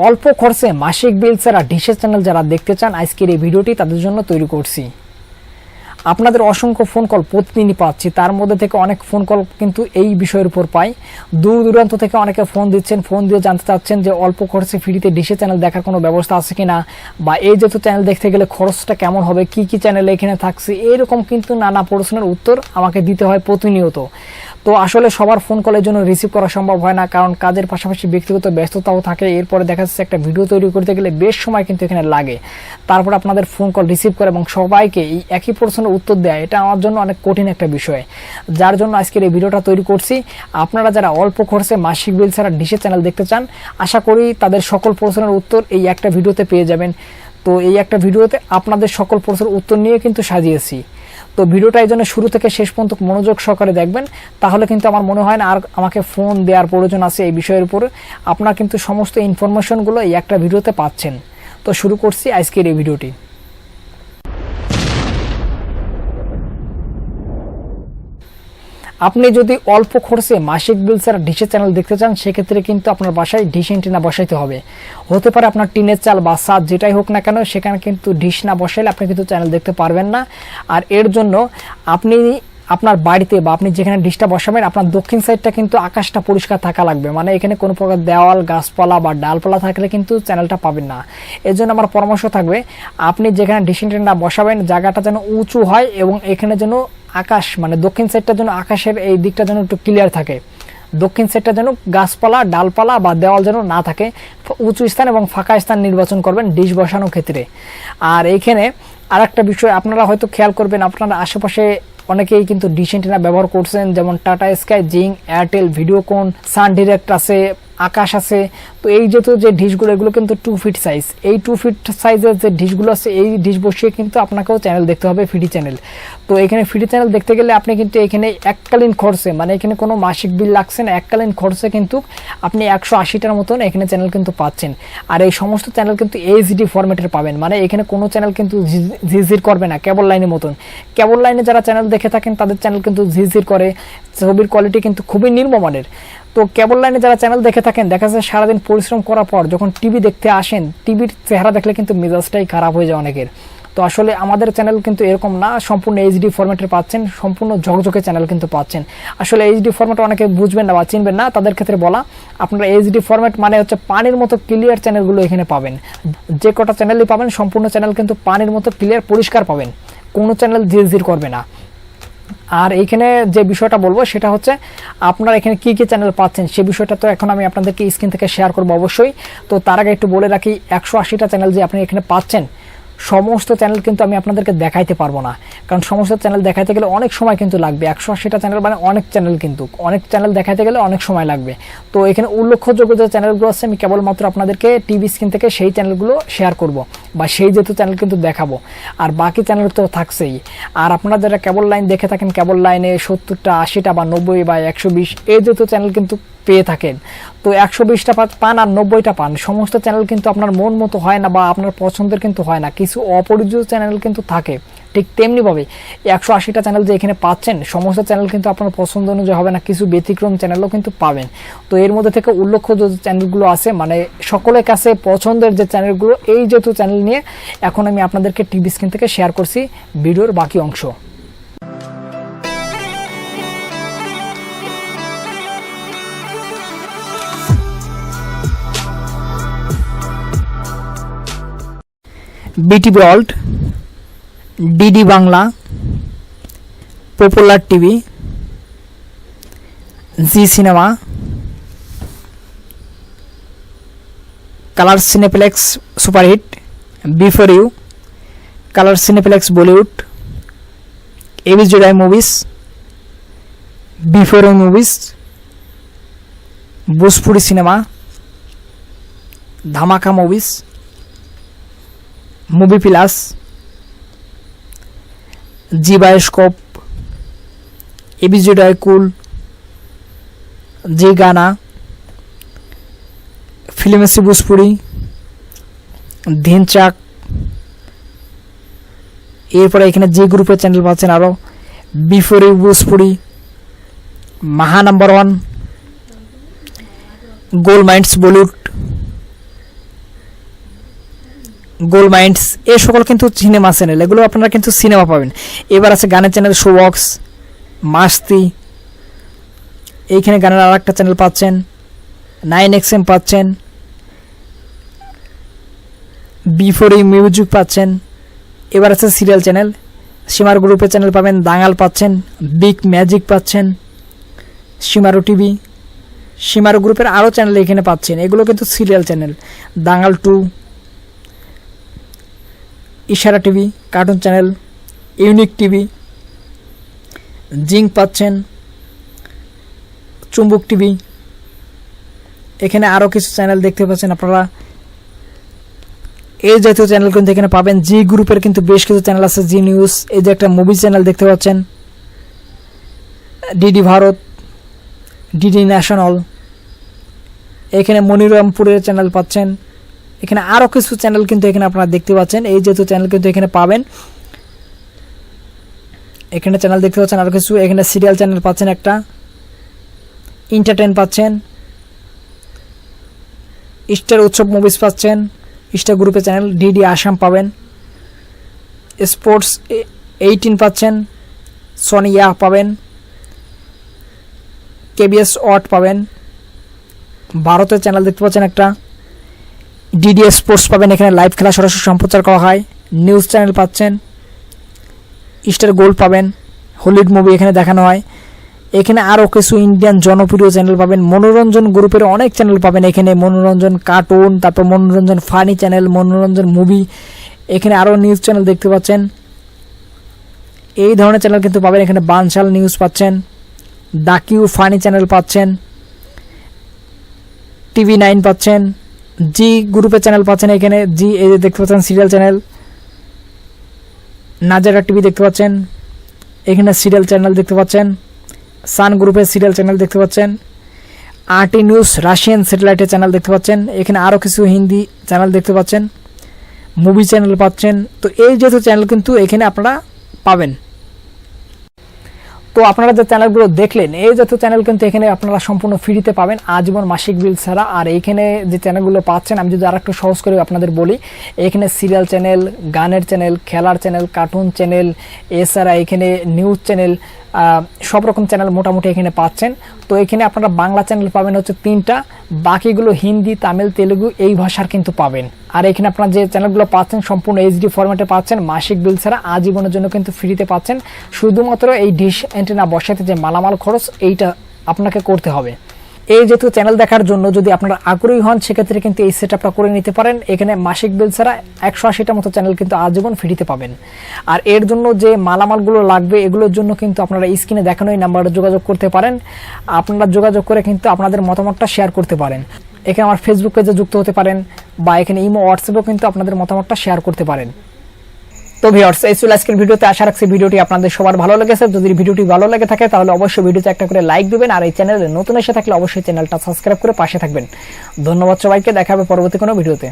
অল্প খরচে মাসিক বিল ছাড়া ডিশের চ্যানেল যারা দেখতে চান, আজকের এই ভিডিওটি তাদের জন্য তৈরি করছি। আপনাদের অসংখ্য ফোন কল প্রতিদিনই পাচ্ছি, তার মধ্যে থেকে অনেক ফোন কল কিন্তু এই বিষয়ের উপর পাই। দূর দূরান্ত থেকে অনেকে ফোন দিচ্ছেন, ফোন দিয়ে জানতে চাচ্ছেন যে অল্প খরচে ফ্রিতে ডিশের চ্যানেল দেখার কোনো ব্যবস্থা আছে কিনা, বা এই যত চ্যানেল দেখতে গেলে খরচটা কেমন হবে, কি কি চ্যানেল এখানে থাকছে, এরকম কিন্তু নানা প্রশ্নের উত্তর আমাকে দিতে হয় প্রতিনিয়ত। তো আসলে সবার ফোন কলের জন্য রিসিভ করা সম্ভব হয় না, কারণ কাজের পাশাপাশি ব্যক্তিগত ব্যস্ততাও থাকে। এরপরে দেখা যাচ্ছে একটা ভিডিও তৈরি করতে গেলে বেশ সময় কিন্তু এখানে লাগে। তারপর আপনাদের ফোন কল রিসিভ করে এবং সবাইকে এই একই প্রশ্নের উত্তর দেয়, এটা আমার জন্য অনেক কঠিন একটা বিষয়। যার জন্য আজকের এই ভিডিওটা তৈরি করছি। আপনারা যারা অল্প খরচে মাসিক বিল ছাড়া ডিশের চ্যানেল দেখতে চান, আশা করি তাদের সকল প্রশ্নের উত্তর এই একটা ভিডিওতে পেয়ে যাবেন। তো এই একটা ভিডিওতে আপনাদের সকল প্রশ্নের উত্তর নিয়ে কিন্তু সাজিয়েছি। তো ভিডিওটা এই জন্য শুরু থেকে শেষ পর্যন্ত মনোযোগ সহকারে দেখবেন, তাহলে কিন্তু আমার মনে হয় না আর আমাকে ফোন দেওয়ার প্রয়োজন আছে এই বিষয়ের উপরে। আপনারা কিন্তু সমস্ত ইনফরমেশনগুলো এই একটা ভিডিওতে পাচ্ছেন। তো শুরু করছি আজকের এই ভিডিওটি। আপনি যদি অল্প খরচে মাসিক বিল ছাড়া ডিশের চ্যানেল দেখতে চান, সেক্ষেত্রে কিন্তু আপনার বাসায় ডিশ এন্টিনা বসাইতে হবে। হতে পারে আপনার টিনের চাল বা ছাদ যেটাই হোক না কেন, সেখানে কিন্তু ডিশ না বসাইলে আপনি কিন্তু চ্যানেল দেখতে পারবেন না। আর এর জন্য আপনি আপনার বাড়িতে বা আপনি যেখানে ডিশটা বসাবেন, আপনার দক্ষিণ সাইডটা কিন্তু আকাশটা পরিষ্কার থাকা লাগবে। মানে এখানে কোনো প্রকার দেওয়াল, গাছপালা বা ডালপালা থাকলে কিন্তু চ্যানেলটা পাবেন না। এর জন্য আমার পরামর্শ থাকবে, আপনি যেখানে ডিশ এন্টিনা বসাবেন জায়গাটা যেন উঁচু হয় এবং এখানে যেন আকাশ, মানে দক্ষিণ সাইডটা যেন আকাশের এই দিকটা যেন একটু ক্লিয়ার থাকে। দক্ষিণ সাইডটা যেন গাছপালা, ডালপালা বা দেওয়াল যেন না থাকে। উঁচু স্থান এবং ফাঁকা স্থান নির্বাচন করবেন ডিশ বসানোর ক্ষেত্রে। আর এইখানে আর একটা বিষয় আপনারা হয়তো খেয়াল করবেন, আপনারা আশেপাশে অনেকেই কিন্তু ডিশ এন্টিনা ব্যবহার করছেন, যেমন টাটা স্কাই, জিং, এয়ারটেল, ভিডিওকন, সান ডিরেক্ট আছে, আকাশ আছে। তো এই যেহেতু যে ডিশগুলো, এগুলো কিন্তু 2 ফিট সাইজ। এই 2 ফিট সাইজের যে ডিশগুলো আছে, এই ডিশ বসিয়ে কিন্তু আপনাকেও চ্যানেল দেখতে হবে, ফ্রি চ্যানেল। তো এখানে ফ্রি চ্যানেল দেখতে গেলে আপনি কিন্তু এখানে এককালীন খরচে, মানে এখানে কোনো মাসিক বিল লাগছে না, এককালীন খরচে কিন্তু আপনি 180টার মতন এখানে চ্যানেল কিন্তু পাচ্ছেন। আর এই সমস্ত চ্যানেল কিন্তু এইচডি ফরম্যাটের পাবেন, মানে এখানে কোনো চ্যানেল কিন্তু ঝিরঝির করবে না, কেবল লাইনের মতন। কেবল লাইনে যারা চ্যানেল দেখে থাকেন তাদের চ্যানেল কিন্তু ঝিরঝির করে, ছবির কোয়ালিটি কিন্তু খুবই নিম্নমানের। তো কেবল লাইনে যারা চ্যানেল দেখে থাকেন, দেখা যাচ্ছে সারাদিন পরিশ্রম করার পর যখন টিভি দেখতে আসেন, টিভির চেহারা দেখলে কিন্তু মেজাজটাই খারাপ হয়ে যায় অনেকের। তো আসলে আমাদের চ্যানেল কিন্তু এরকম না, সম্পূর্ণ এইচডি ফরম্যাটের পাচ্ছেন, সম্পূর্ণ ঝকঝকে চ্যানেল কিন্তু পাচ্ছেন। আসলে এইচডি ফরম্যাট অনেকে বুঝবেন না বা চিনবেন না, তাদের ক্ষেত্রে বলা, আপনারা এইচডি ফরম্যাট মানে হচ্ছে পানির মতো ক্লিয়ার চ্যানেলগুলো এখানে পাবেন। যে কটা চ্যানেলই পাবেন, সম্পূর্ণ চ্যানেল কিন্তু পানির মতো ক্লিয়ার পরিষ্কার পাবেন, কোনো চ্যানেল ঝিরঝির করবে না। আর এইখানে যে বিষয়টা বলবো সেটা হচ্ছে, আপনারা এখানে কি কি চ্যানেল পাচ্ছেন সে বিষয়টা তো এখন আমি আপনাদেরকে স্ক্রিন থেকে শেয়ার করবো অবশ্যই। তো তার আগে একটু বলে রাখি, 180টা চ্যানেল যে আপনি এখানে পাচ্ছেন, সমস্ত চ্যানেল কিন্তু আমি আপনাদেরকে দেখাইতে পারবো না, কারণ সমস্ত চ্যানেল দেখাইতে গেলে অনেক সময় কিন্তু লাগবে। 180টা চ্যানেল মানে অনেক চ্যানেল, কিন্তু অনেক চ্যানেল দেখাইতে গেলে অনেক সময় লাগবে। তো এখানে উল্লেখযোগ্য যে চ্যানেলগুলো আছে, আমি কেবলমাত্র আপনাদেরকে টিভি স্ক্রিন থেকে সেই চ্যানেলগুলো শেয়ার করব, বা সেই যেহেতু চ্যানেল কিন্তু দেখাবো। আর বাকি চ্যানেল তো থাকছেই। আর আপনারা যারা কেবল লাইন দেখে থাকেন, কেবল লাইনে 70টা, 80টা বা 90 বা 120 এই যেহেতু চ্যানেল কিন্তু পেয়ে থাকেন, তো 120টা পান আর 90টা পান। সমস্ত চ্যানেল কিন্তু আপনার মন মতো হয় না বা আপনার পছন্দের কিন্তু হয় না, কিছু অপরিচিত চ্যানেল কিন্তু থাকে। ঠিক তেমনিভাবে 180টা চ্যানেল যে এখানে পাচ্ছেন, সমস্ত চ্যানেল কিন্তু আপনার পছন্দ অনুযায়ী হবে না, কিছু ব্যতিক্রম চ্যানেলও কিন্তু পাবেন। তো এর মধ্যে থেকে উল্লেখ্য যে চ্যানেলগুলো আছে, মানে সকলের কাছে পছন্দের যে চ্যানেলগুলো, এই যেহেতু চ্যানেল নিয়ে এখন আমি আপনাদেরকে টিভি স্ক্রিন থেকে শেয়ার করছি ভিডিওর বাকি অংশ। BTV world, DD Bangla, popular TV, Zee cinema, Colors cineplex superhit, before you, Colors cineplex Bollywood, ABZY movies, before you movies, Bhojpuri cinema, Dhamaka movies, movie plus, Zee bioscope, ABZY cool, Zee Gaana, Filamchi Bhojpuri, Dhinchak, এরপরে এখানে Zee গ্রুপের channel পাচ্ছেন আরও before you Bhojpuri, Maha number 1, gold minds Bollywood, gold minds, এই সকল কিন্তু cinema channel, এগুলো আপনারা কিন্তু সিনেমা পাবেন। এবার আছে গানের চ্যানেল শোবক্স, মাস্তি, এইখানে গানের আর একটা চ্যানেল পাচ্ছেন, 9XM পাচ্ছেন, বিফোরি মিউজিক পাচ্ছেন। এবার আছে সিরিয়াল চ্যানেল, সীমার গ্রুপের চ্যানেল পাবেন, দাঙ্গাল পাচ্ছেন, বিগ ম্যাজিক পাচ্ছেন, সীমারো টিভি, সীমারো গ্রুপের আরও চ্যানেল এখানে পাচ্ছেন, এগুলো কিন্তু সিরিয়াল চ্যানেল। দাঙ্গাল 2, ইশারা TV, cartoon channel, unique TV, zinc পাচ্ছেন, চুম্বক টিভি, এখানে আরও কিছু চ্যানেল দেখতে পাচ্ছেন আপনারা। এই জাতীয় চ্যানেল কিন্তু এখানে পাবেন। জি গ্রুপের কিন্তু বেশ কিছু চ্যানেল আছে, জি নিউজ, এই যে একটা মুভি চ্যানেল দেখতে পাচ্ছেন, ডিডি ভারত, ডিডি ন্যাশনাল, এখানে মনিরামপুরের চ্যানেল পাচ্ছেন, এখানে আরও কিছু চ্যানেল কিন্তু এখানে আপনারা দেখতে পাচ্ছেন। এই যেহেতু চ্যানেল কিন্তু এখানে পাবেন, এখানে চ্যানেল দেখতে পাচ্ছেন আরও কিছু। এখানে সিরিয়াল চ্যানেল পাচ্ছেন একটা, এন্টারটেইন পাচ্ছেন, স্টার উৎসব মুভিজ পাচ্ছেন, স্টার গ্রুপের চ্যানেল, ডিডি আসাম পাবেন, স্পোর্টস 18 পাচ্ছেন, সোনিয়া পাবেন, কেবিএস ওয়াট পাবেন, ভারতের চ্যানেল দেখতে পাচ্ছেন একটা, ডিডি স্পোর্টস পাবেন, এখানে লাইভ খেলা সরাসরি সম্প্রচার করা হয়, নিউজ চ্যানেল পাচ্ছেন, স্টার গোল্ড পাবেন, হলিউড মুভি এখানে দেখানো হয়। এখানে আরও কিছু ইন্ডিয়ান জনপ্রিয় চ্যানেল পাবেন, মনোরঞ্জন গ্রুপের অনেক চ্যানেল পাবেন এখানে, মনোরঞ্জন কার্টুন, তারপর মনোরঞ্জন ফানি চ্যানেল, মনোরঞ্জন মুভি, এখানে আরও নিউজ চ্যানেল দেখতে পাচ্ছেন, এই ধরনের চ্যানেল কিন্তু পাবেন। এখানে বানশাল নিউজ পাচ্ছেন, ডাকিউ ফানি চ্যানেল পাচ্ছেন, টিভি 9 পাচ্ছেন, জি গ্রুপের চ্যানেল পাচ্ছেন, এখানে জি এই দেখতে পাচ্ছেন সিরিয়াল চ্যানেল, নাজারা টিভি দেখতে পাচ্ছেন, এখানে সিরিয়াল চ্যানেল দেখতে পাচ্ছেন, সান গ্রুপের সিরিয়াল চ্যানেল দেখতে পাচ্ছেন, আরটি নিউজ রাশিয়ান স্যাটেলাইটের চ্যানেল দেখতে পাচ্ছেন, এখানে আরও কিছু হিন্দি চ্যানেল দেখতে পাচ্ছেন, মুভি চ্যানেল পাচ্ছেন। তো এই যেহেতু চ্যানেল কিন্তু এখানে আপনারা পাবেন। তো আপনারা যে চ্যানেলগুলো দেখলেন, এই জাতীয় চ্যানেল কিন্তু এখানে আপনারা সম্পূর্ণ ফ্রিতে পাবেন, আজীবন মাসিক বিল ছাড়া। আর এইখানে যে চ্যানেলগুলো পাচ্ছেন, আমি যদি আরেকটু সহজ করে আপনাদের বলি, এখানে সিরিয়াল চ্যানেল, গানের চ্যানেল, খেলার চ্যানেল, কার্টুন চ্যানেল, এছাড়া এখানে নিউজ চ্যানেল, সব রকম চ্যানেল মোটামুটি এখানে পাচ্ছেন। তো এখানে আপনারা বাংলা চ্যানেল পাবেন হচ্ছে 3টা, বাকিগুলো হিন্দি, তামিল, তেলেগু এই ভাষার কিন্তু পাবেন। আর এখানে আপনারা যে চ্যানেলগুলো পাচ্ছেন সম্পূর্ণ এইচডি ফরম্যাটে পাচ্ছেন, মাসিক বিল ছাড়া, আজীবনের জন্য কিন্তু ফ্রিতে পাচ্ছেন। শুধুমাত্র এই ডিশ অ্যান্টেনা বসাতে যে মালামাল খরচ এইটা আপনাকে করতে হবে। এই যেহেতু চ্যানেল দেখার জন্য যদি আপনারা আগ্রহী হন, সেক্ষেত্রে কিন্তু এই সেটআপটা করে নিতে পারেন। এখানে মাসিক বিল ছাড়া 180টা মতো চ্যানেল কিন্তু আজীবন ফ্রিতে পাবেন। আর এর জন্য যে মালামালগুলো লাগবে, এগুলোর জন্য কিন্তু আপনারা স্ক্রিনে দেখানো এই নাম্বারে যোগাযোগ করতে পারেন। আপনারা যোগাযোগ করে কিন্তু আপনাদের মতামতটা শেয়ার করতে পারেন। এখানে আমার ফেসবুক পেজে যুক্ত হতে পারেন, বা এখানে ইমো, হোয়াটসঅ্যাপেও কিন্তু আপনাদের মতামতটা শেয়ার করতে পারেন। তো ভিউয়ার্স, এই ছিল আজকের ভিডিওতে। আশা রাখছি ভিডিওটি আপনাদের সবার ভালো লেগেছে। যদি ভিডিওটি ভালো লেগে থাকে তাহলে অবশ্যই ভিডিওতে একটা করে লাইক দিবেন, আর এই চ্যানেলে নতুন এসে থাকলে অবশ্যই চ্যানেলটা সাবস্ক্রাইব করে পাশে থাকবেন। ধন্যবাদ সবাইকে, দেখা হবে পরবর্তী কোনো ভিডিওতে।